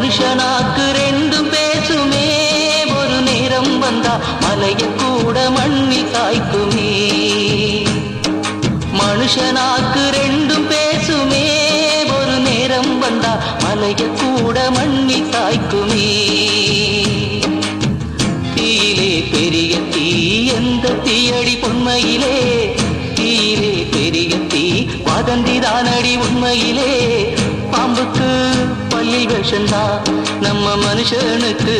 மனுஷனாக்கு ரெண்டும் பேசுமே, ஒரு நேரம் வந்தா மலைய கூட மண்ணில் சாய்க்குமே. மனுஷனாக்கு ரெண்டும் பேசுமே, ஒரு நேரம் வந்தா மலைய கூட மண்ணில் சாய்க்குமே. தீயிலே பெரிய தீ எந்த தீயடி பொன்மையிலே, தீயிலே பெரிய தீ வதந்திதானடி உண்மையிலே. பாம்புக்கு பள்ளி விஷந்தா, நம்ம மனுஷனுக்கு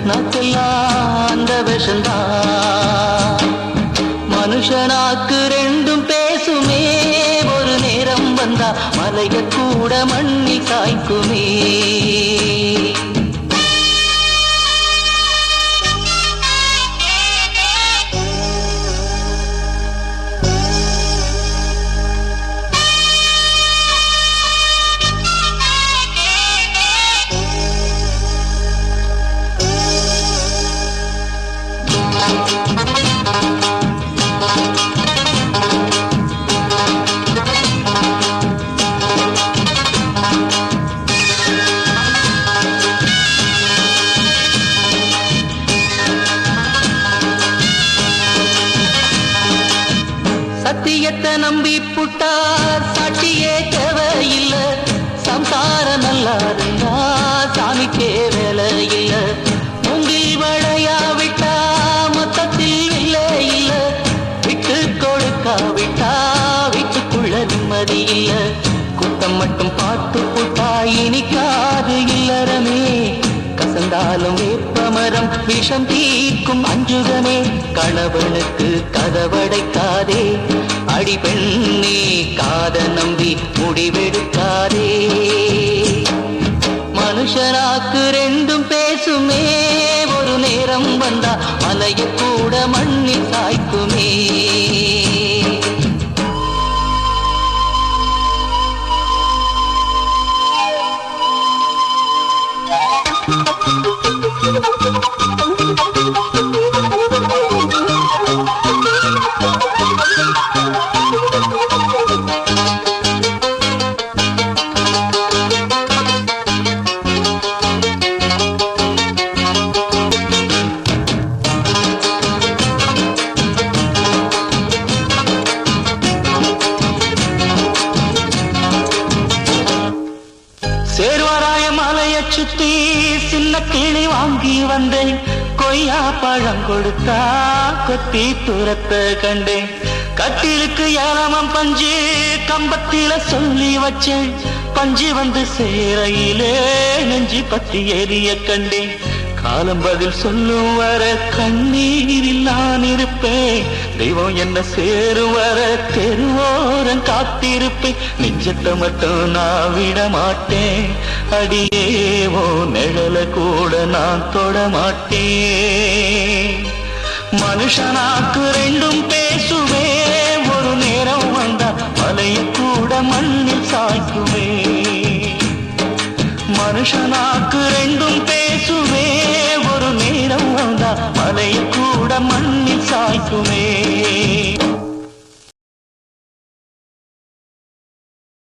நாக்கெல்லாம் அந்த விஷந்தா. மனுஷனாக்கு ரெண்டும் பேசுமே, ஒரு நேரம் வந்தா மலைய கூட மண்ணில் சாய்க்குமே. சத்தியத்தை நம்பி புட்டா சாட்சியே தேவையில்ல, சம்சார நல்லா இருந்தா சாமிக்கே வேலை இல்ல. முங்கில் வளையா விட்டா மொத்தத்தில் இல்லை இல்ல, விட்டு கொடுக்காவிட்டா வீட்டுக்குள்ள நிம்மதி இல்ல. குத்தம் மட்டும் பார்த்து புட்டா இனிக்காது இல்லறமே, கசந்தாலும் வேப்பமரம் விஷம் தீர்க்கும் அஞ்சுகமே. கணவனுக்கு கதவடைக்காதே, அடி பெண்ணே காத நம்பி முடிவெடுக்காதே. மனுஷனாக்கு ரெண்டும் பேசுமே, ஒரு நேரம் வந்தா மலைய கூட மண்ணில் சாய்க்குமே. சேர்வராய மலைய சுத்தி சின்ன கிளி வாங்கி வந்தேன், கொய்யா பழம் கொடுத்தா கொத்தி துரத்த கண்டேன். கட்டிலுக்கு ஏலமம் பஞ்சு கம்பத்தில சொல்லி வச்சேன், பஞ்சு வந்து சேரையிலே நெஞ்சு பத்தி எரிய கண்டேன். காலம் பதில் சொல்லும் வர கண்ணீரில் நான் இருப்பேன், தெய்வம் என்ன சேரும் வர தெருவோரம் காத்திருப்பேன். நெஞ்சத்தை மட்டும் நான் விட மாட்டேன், அடியேவோ நிழல கூட நான் தொட மாட்டேன். மனுஷனாக்கு ரெண்டும் பேசுவே, ஒரு நேரம் வந்தா மலைய கூட மண்ணில் சாய்க்குவே. மனுஷனாக்கு ரெண்டும் பேசுவே, ஒரு நேரம் வந்தா மலைய கூட மண்ணில் சாய்க்குமே.